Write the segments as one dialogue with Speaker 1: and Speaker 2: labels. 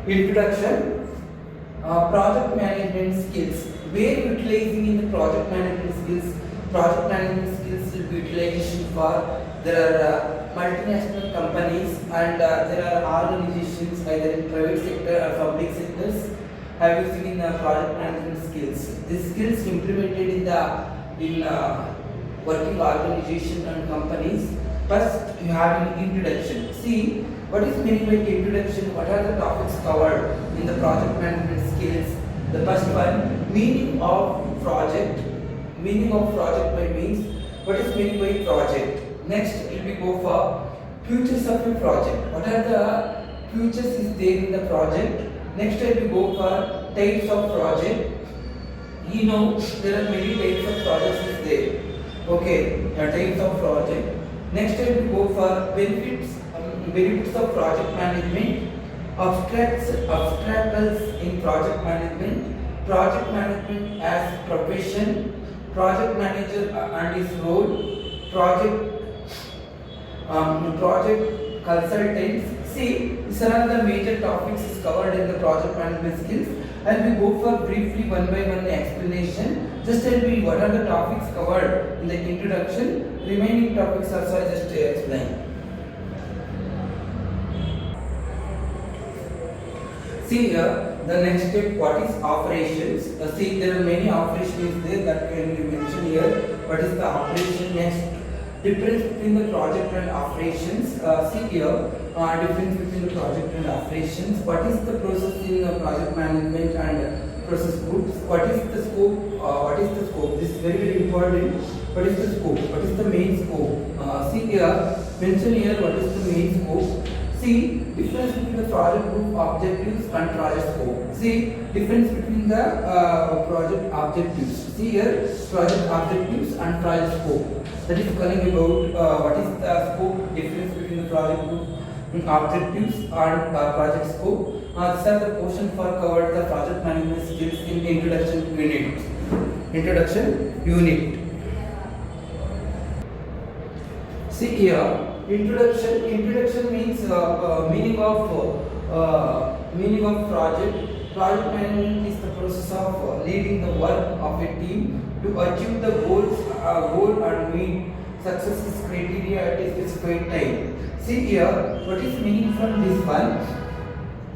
Speaker 1: Introduction, project management skills. Where utilizing in the project management skills? Project management skills will be utilization for there are multinational companies and there are organizations either in private sector or public sectors have using in project management skills. These skills implemented in working organization and companies. First, you have an introduction. See, what is meant by introduction? What are the topics covered in the project management skills? The first one, meaning of project. Meaning of project by means, what is meant by project? Next, it will go for futures of a project. What are the futures is there in the project? Next, it will go for types of project. You know, there are many types of projects is there. Okay, types of project. Next, it will go for benefits of project management, obstacles in project management as profession, project manager and his role, project consultants. See, these are the major topics is covered in the project management skills. And we go for briefly one by one explanation. Just tell me what are the topics covered in the introduction. Remaining topics also I just explain. See here, the next step, what is operations? See, there are many operations there that can be mentioned here. What is the operation? Next, difference between the project and operations. See here, difference between the project and operations. What is the process in project management and process groups? What is the scope? This is very, very important. What is the scope? What is the main scope? See here, mention here what is the main scope. See, difference between the project group objectives and project scope. See, difference between the project objectives. See here, project objectives and project scope. That is calling about what is the scope, difference between the project group objectives and project scope. These are the portion for covered the project management skills in introduction unit. Introduction unit. See here. Introduction means meaning of project. Project management is the process of leading the work of a team to achieve the goal and meet success criteria at a specified time. See here, what is meaning from this one?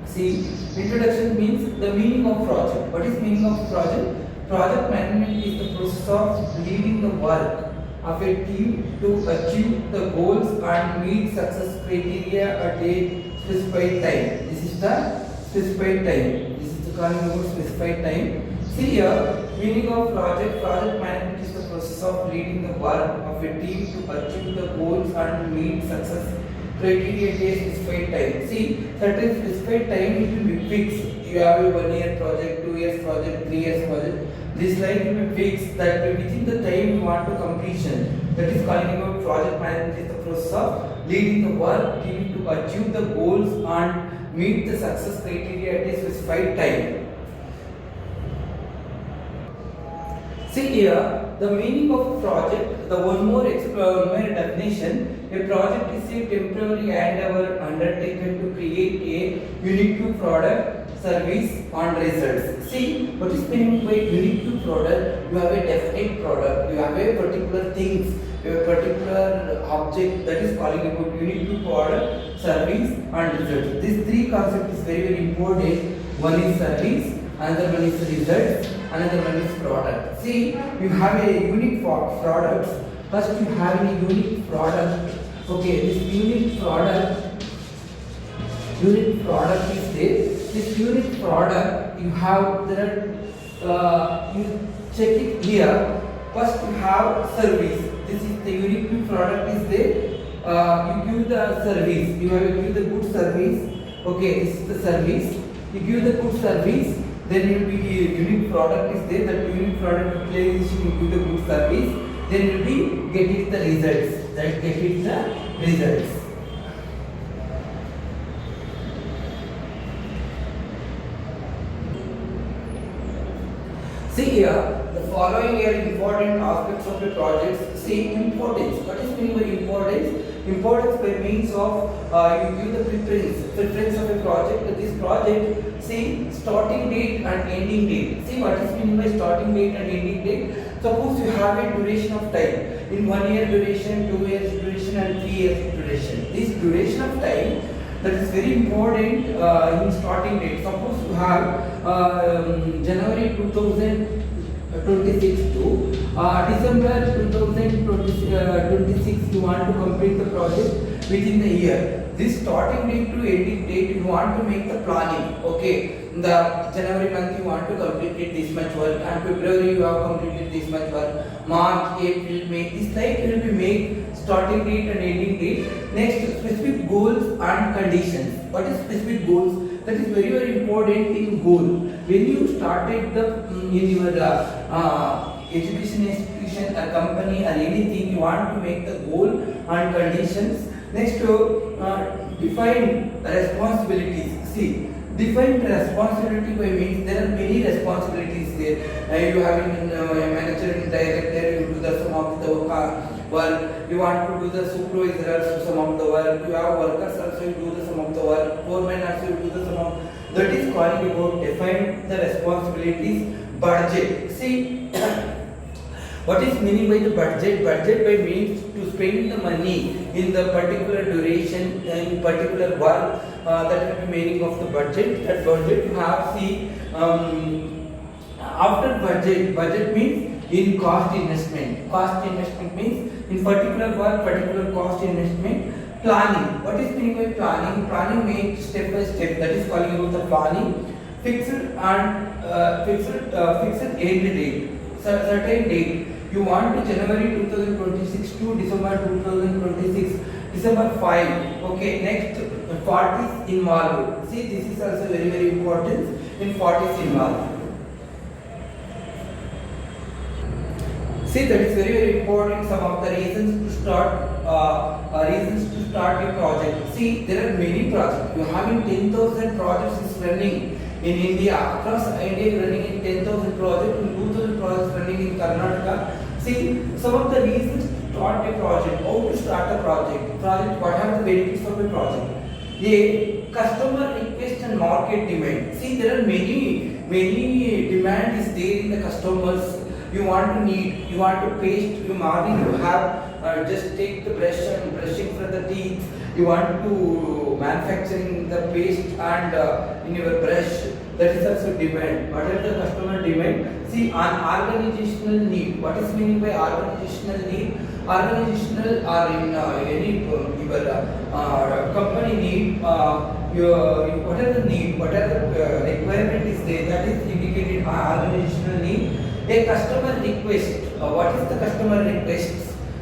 Speaker 1: See, introduction means the meaning of project. What is meaning of project? Project management is the process of leading the work of a team to achieve the goals and meet success criteria at a specified time. This is the specified time. This is the calling about specified time. See here, meaning of project. Project management is the process of leading the work of a team to achieve the goals and meet success criteria at a specified time. See, certain specified time it will be fixed. You have a 1 year project, 2 years project, 3 years project. This line will be fixed that within the time you want to completion. That is calling about project management is the process of leading the work team to achieve the goals and meet the success criteria at a specified time. See here, the meaning of a project, the one more definition. A project is a temporary endeavor undertaken to create a unique product, service and results. See, what is meant by unique product? You have a definite product, you have a particular things, you have a particular object that is calling about unique product, service and results. These three concepts is very, very important. One is service, another one is results, another one is product. See, you have a unique product. First, you have a unique product. Okay, this unique product is there. This unique product you have there. You check it here. First, you have service. This is the unique product is there. You give the service. You have to give the good service. Okay, this is the service. You give the good service. Then you will be unique product is there. That unique product utilization you give the good service. Then you will be getting the results. That getting the results. See here, the following are important aspects of a project. See, importance. What is mean by importance? Importance by means of you give the preference of a project. This project, see starting date and ending date. See what is meant by starting date and ending date. Suppose you have a duration of time in 1 year duration, 2 years duration, and 3 years duration. This duration of time that is very important in starting date. Suppose you have January 2026 to December 2026, you want to complete the project within the year. This starting date to ending date, you want to make the planning. Okay, in the January month you want to complete this much work, and February you have completed this much work. March, April, May. This like will be make starting date and ending date. Next, specific goals and conditions. What is specific goals? That is very very important in goal. When you started the in your education institution, a company, or anything, you want to make the goal and conditions. Next, define responsibilities. See, define responsibility by means there are many responsibilities there. You having a manager and director, you do the some of the work. You want to do the supervisor also some of the work. You have workers also, you do the some of the work. Foreman also, you do the some of. That is calling about define the responsibilities. Budget. See. What is meaning by the budget? Budget by means to spend the money in the particular duration in particular work. That will be meaning of the budget. That budget you have see after budget. Budget means in cost investment. Cost investment means in particular work, particular cost investment. Planning. What is meaning by planning? Planning means step by step. That is calling about the planning. Fixed and fixed end date. Certain date. You want to January 2026 to December 2026, December 5. Okay, next parties involved. See, this is also very very important in parties involved. See, that is very very important. Some of the reasons to start a project. See, there are many projects. You are having 10,000 projects is running in India. Across India running in 10,000 projects, and 2,000 projects running in Karnataka. See, some of the reasons to start a project. How to start a project? What are the benefits of a project? A customer request and market demand. See, there are many demand is there in the customers. You want to need, you want to paste, you morning you have just take the brush and brushing for the teeth. You want to manufacturing the paste and in your brush. That is also demand. What is the customer demand? See, an organizational need. What is meaning by organizational need? Organizational or in any your company need. What are the need? What are the requirement is there? That is indicated by organizational need. A customer request. What is the customer request?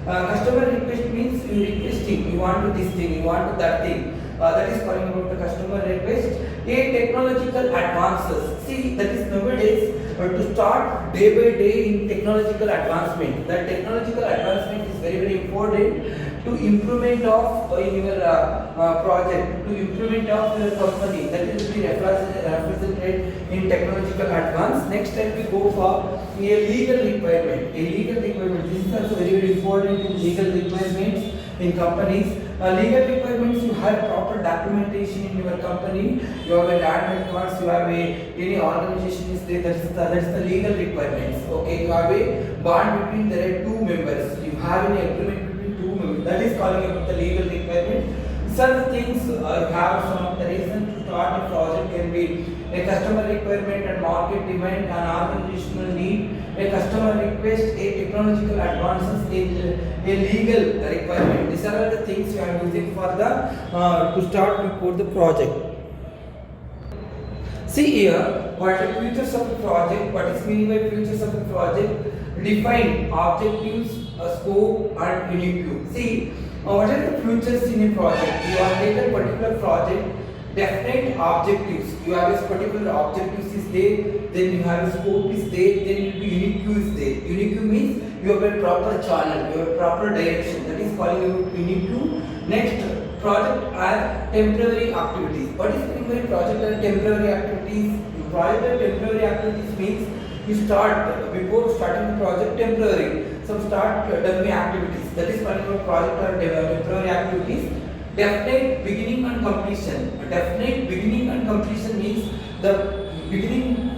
Speaker 1: Customer request means you requesting, you want to this thing, you want to that thing. That is calling about the customer request. A technological advances. See, that is nowadays to start day by day in technological advancement. That technological advancement is very very important to improvement of your project, to improvement of your company. That will be represented in technological advance. Next time we go for a legal requirement. A legal requirement. This is also very very important in legal requirements in companies. Legal requirements, you have proper documentation in your company. You have a land records. You have any organization is there. That's the legal requirements. Okay, you have a bond between there are two members. You have an agreement between two members. That is calling about the legal requirement. Such things have some of the reasons to start a project can be a customer requirement and market demand, an organizational need, a customer request, a technological advances, a legal requirement. These are the things you are using for the to start before the project. See here, what are the features of the project? What is meaning by features of the project? Define objectives, scope, and unique. See, what are the features in a project? You have taken a particular project, definite objectives. You have a particular objectives is there, then you have a scope is there, then you will be unique is there. Unique means you have a proper channel, you have a proper direction. That is calling you unique. Next, project are temporary activities. What is meaning by project are temporary activities? Project are temporary activities means you start before starting the project temporary. some start dummy activities. That is calling about project or temporary activities. Definite beginning and completion. A definite beginning and completion means the beginning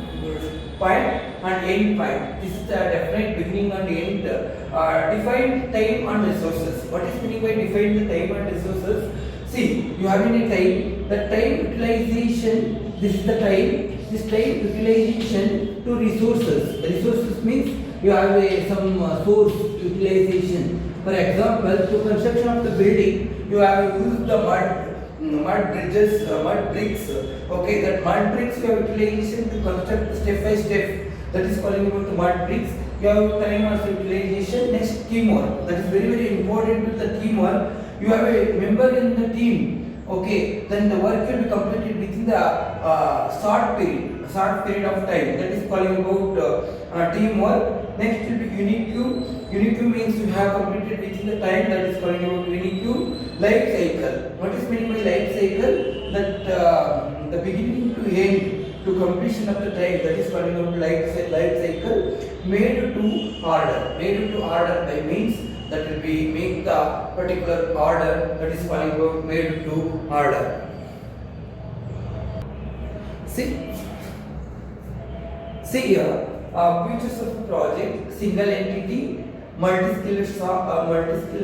Speaker 1: point and end point. This is the definite beginning and end. Defined time and resources. What is meaning by defined time and resources? See, you have in a time, the time utilization, this is the time, this time utilization to resources. The resources means you have some source utilization. For example, to construction of the building, you have used the mud bridges, mud bricks. Okay, that mud bricks you have utilization to construct step by step. That is calling about the mud bricks. You have time of utilization. Next, teamwork. That is very important to the teamwork. You have a member in the team. Okay, then the work will be completed within the short period of time. That is calling about teamwork. Next will be unique. Unique means you have completed within the time. That is calling about unique. Life cycle. What is meaning by life cycle? That the beginning to end to completion of the time. That is calling about life cycle. Made to order. Made to order by means that will be make the particular order. That is calling about made to order. See here. Features of the project: single entity, multi-skill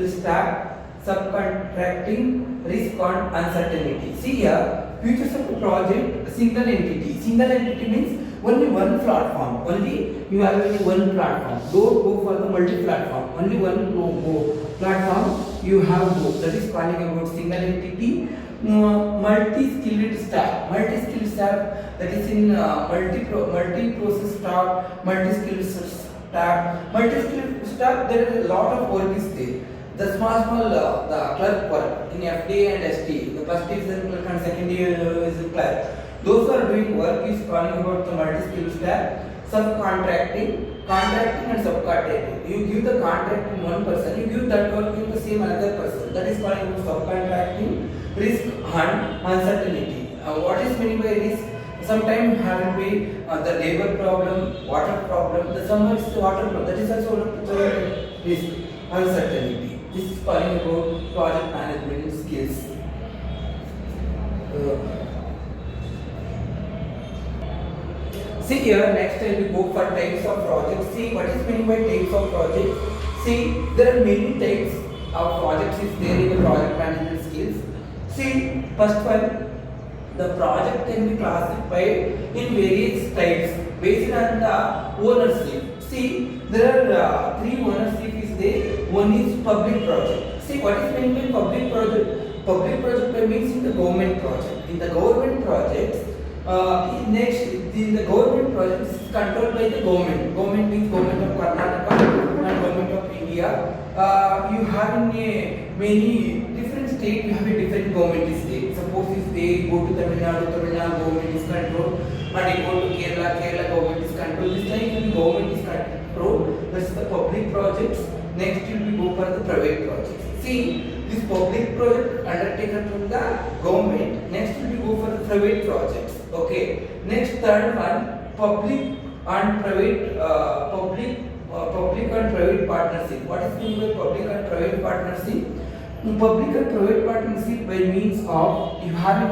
Speaker 1: stack, subcontracting, risk and uncertainty. See here, features of the project: single entity. Single entity means only one platform. Only you have only one platform. Don't go for the multi-platform. Only one platform you have go. That is calling about single entity. Multi-skilled stack. Multi-skilled stack, that is in multi-process stack, multi-skilled stack. Multi-skilled stack, there is a lot of work is there. The small the clerk work in FDA and ST. The first is the clerk and second is the clerk. Those who are doing work is calling about the multi-skilled stack. Subcontracting, contracting and subcontracting. You give the contract to one person, you give that work to the same another person. That is calling about subcontracting. Risk and uncertainty. What is meant by risk? Sometimes have be the labor problem, water problem. The summer is the water problem. That is also risk, uncertainty. This is calling about project management skills. See here, next I will go for types of projects. See what is meant by types of projects. See, there are many types of projects is there in the project management skills. See, first one, the project can be classified in various types based on the ownership. See, there are three ownership is there. One is public project. See, what is meant by public project? Public project means in the government project. In the government projects, in the government projects is controlled by the government. Government means government of Karnataka and government of India. You have in many different states, you have a different government state. Suppose if they go to Tamil Nadu government is controlled, and they go to Kerala government is controlled. This time government is controlled. That's the public projects. Next will be go for the private projects. See, this public project undertaken from the government. Next will be go for the private projects. Okay. Next third one, public and private public and private partnership. What is meant by public and private partnership? Public and private partnership by means of you have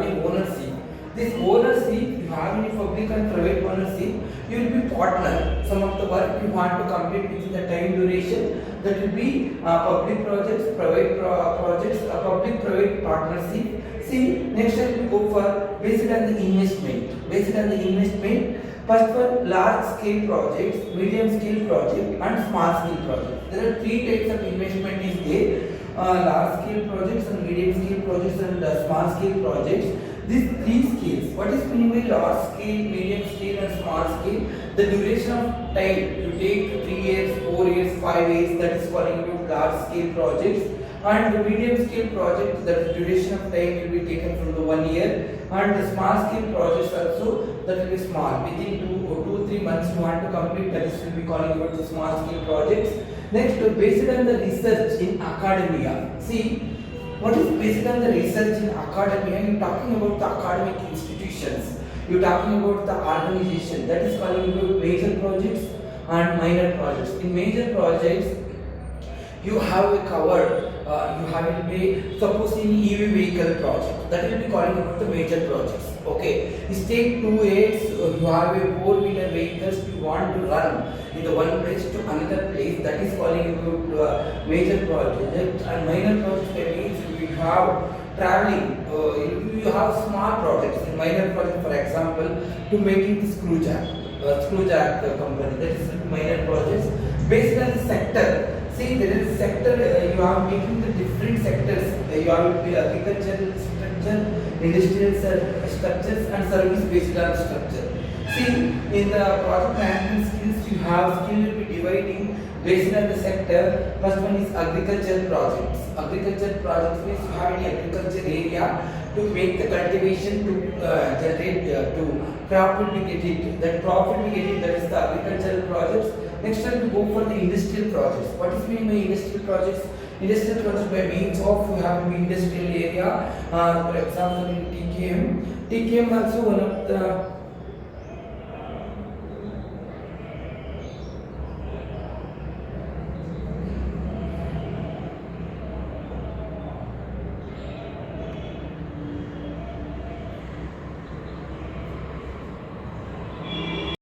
Speaker 1: any ownership. This ownership, you have any public and private ownership, you will be partner. Some of the work you want to complete within the time duration, that will be public projects, private projects, public private partnership. See, next I will go for based on the investment. Based on the investment, first one large scale projects, medium scale project and small scale project. There are three types of investment is there. Large scale projects and medium scale projects and small scale projects. These three scales. What is meant by large scale, medium scale and small scale? The duration of time you take 3 years, 4 years, 5 years. That is calling about large scale projects. And the medium scale project, the duration of time will be taken from the 1 year. And the small scale projects also, that will be small. Within 2 or 3 months you want to complete, that is will be calling about the small scale projects. Next, based on the research in academia. See, what is based on the research in academia? You are talking about the academic institutions. You are talking about the organization. That is calling about major projects and minor projects. In major projects, you have a covered, you have it be suppose in EV vehicle project, that will be calling about the major projects. Okay, state 2 you have a 4-wheeler vehicles you want to run in the one place to another place, that is calling about major project. And minor project means we have traveling, you have small projects. In minor project, for example, to making the screw jack company, that is minor projects. Based on the sector, see there is sector, you are making the different sectors, you have agricultural structure, industrial structures and service based on structure. See, in the project management skills, you have skill will be dividing based on the sector. First one is agricultural projects. Agricultural projects means you have any agriculture area to make the cultivation to generate to crop will be getting, that profit will be getting, that is the agricultural projects. Next time we go for the industrial projects. What is mean by industrial projects? Industrial projects by means of you have industrial area, for example in TKM. TKM also one of the